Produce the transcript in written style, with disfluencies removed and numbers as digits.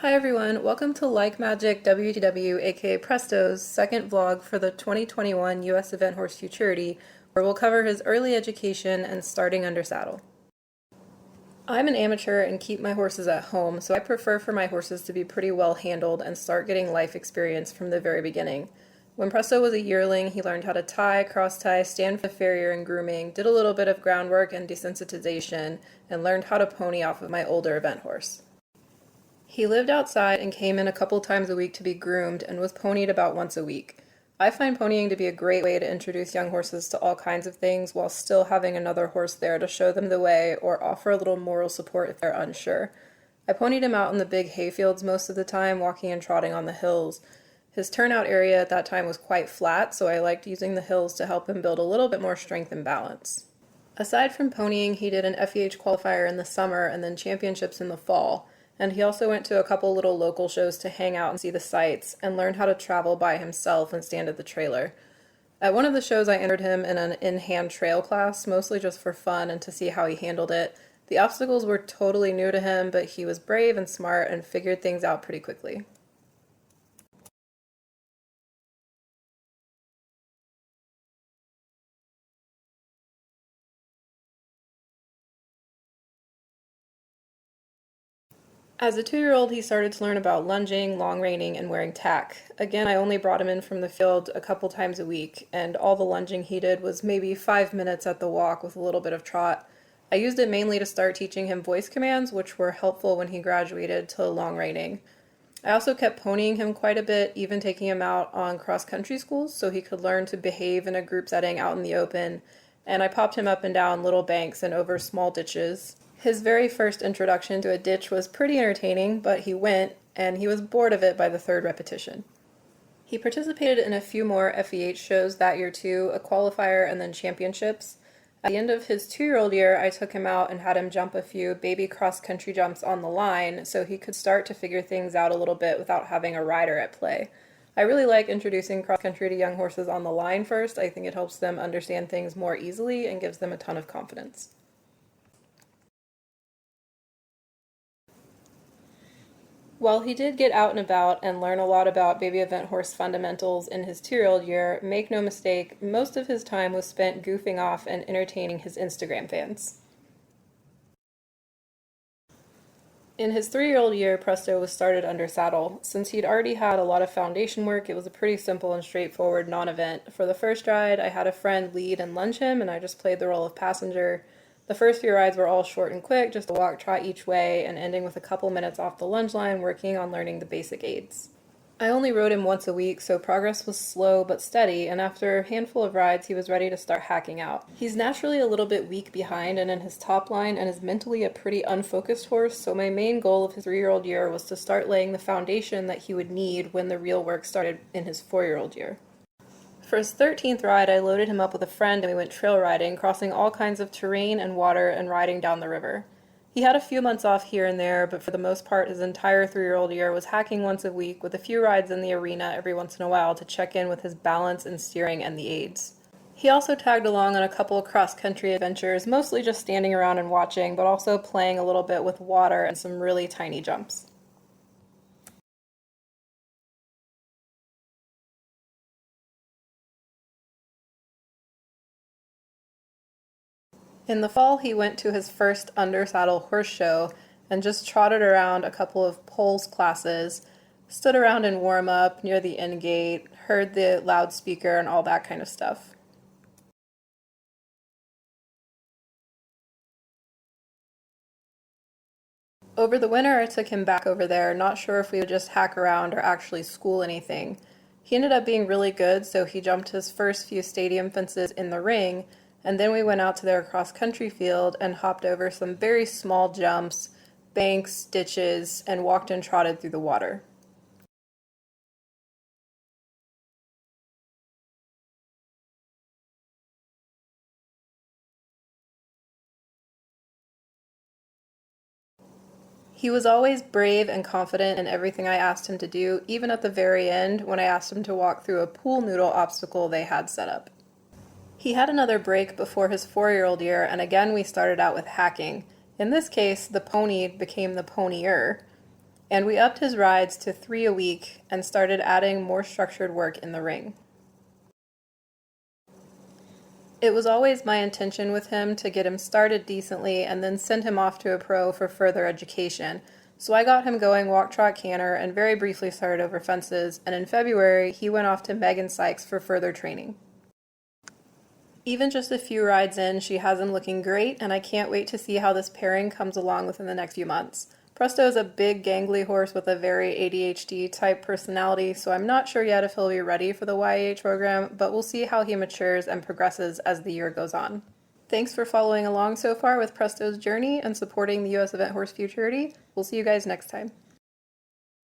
Hi everyone, welcome to Like Magic WTW aka Presto's second vlog for the 2021 US event horse Futurity, where we'll cover his early education and starting under saddle. I'm an amateur and keep my horses at home, so I prefer for my horses to be pretty well handled and start getting life experience from the very beginning. When Presto was a yearling, he learned how to tie, cross tie, stand for the farrier and grooming, did a little bit of groundwork and desensitization, and learned how to pony off of my older event horse. He lived outside and came in a couple times a week to be groomed and was ponied about once a week. I find ponying to be a great way to introduce young horses to all kinds of things while still having another horse there to show them the way or offer a little moral support if they're unsure. I ponied him out in the big hayfields most of the time, walking and trotting on the hills. His turnout area at that time was quite flat, so I liked using the hills to help him build a little bit more strength and balance. Aside from ponying, he did an FEH qualifier in the summer and then championships in the fall. And he also went to a couple little local shows to hang out and see the sights, and learned how to travel by himself and stand at the trailer. At one of the shows I entered him in an in-hand trail class, mostly just for fun and to see how he handled it. The obstacles were totally new to him, but he was brave and smart and figured things out pretty quickly. As a 2-year-old, he started to learn about lunging, long reining, and wearing tack. Again, I only brought him in from the field a couple times a week, and all the lunging he did was maybe 5 minutes at the walk with a little bit of trot. I used it mainly to start teaching him voice commands, which were helpful when he graduated to long reining. I also kept ponying him quite a bit, even taking him out on cross-country schools so he could learn to behave in a group setting out in the open, and I popped him up and down little banks and over small ditches. His very first introduction to a ditch was pretty entertaining, but he went, and he was bored of it by the third repetition. He participated in a few more FEH shows that year too, a qualifier and then championships. At the end of his 2-year-old year, I took him out and had him jump a few baby cross-country jumps on the line so he could start to figure things out a little bit without having a rider at play. I really like introducing cross-country to young horses on the line first. I think it helps them understand things more easily and gives them a ton of confidence. While he did get out and about and learn a lot about baby event horse fundamentals in his 2-year-old year, make no mistake, most of his time was spent goofing off and entertaining his Instagram fans. In his 3-year-old year, Presto was started under saddle. Since he'd already had a lot of foundation work, it was a pretty simple and straightforward non-event. For the first ride, I had a friend lead and lunge him, and I just played the role of passenger. The first few rides were all short and quick, just a walk trot each way, and ending with a couple minutes off the lunge line working on learning the basic aids. I only rode him once a week, so progress was slow but steady, and after a handful of rides, he was ready to start hacking out. He's naturally a little bit weak behind and in his top line, and is mentally a pretty unfocused horse, so my main goal of his 3-year-old year was to start laying the foundation that he would need when the real work started in his 4-year-old year. For his 13th ride, I loaded him up with a friend and we went trail riding, crossing all kinds of terrain and water and riding down the river. He had a few months off here and there, but for the most part his entire 3-year-old year was hacking once a week with a few rides in the arena every once in a while to check in with his balance and steering and the aids. He also tagged along on a couple cross-country adventures, mostly just standing around and watching, but also playing a little bit with water and some really tiny jumps. In the fall, he went to his first under-saddle horse show and just trotted around a couple of poles classes, stood around in warm-up near the end gate, heard the loudspeaker and all that kind of stuff. Over the winter, I took him back over there, not sure if we would just hack around or actually school anything. He ended up being really good, so he jumped his first few stadium fences in the ring, and then we went out to their cross-country field and hopped over some very small jumps, banks, ditches, and walked and trotted through the water. He was always brave and confident in everything I asked him to do, even at the very end when I asked him to walk through a pool noodle obstacle they had set up. He had another break before his 4-year-old year, and again we started out with hacking. In this case, the pony became the ponyer. And we upped his rides to 3 a week and started adding more structured work in the ring. It was always my intention with him to get him started decently and then send him off to a pro for further education. So I got him going walk, trot, canter, and very briefly started over fences, and in February he went off to Megan Sykes for further training. Even just a few rides in, she has him looking great, and I can't wait to see how this pairing comes along within the next few months. Presto is a big, gangly horse with a very ADHD-type personality, so I'm not sure yet if he'll be ready for the YAH program, but we'll see how he matures and progresses as the year goes on. Thanks for following along so far with Presto's journey and supporting the US Event Horse Futurity. We'll see you guys next time.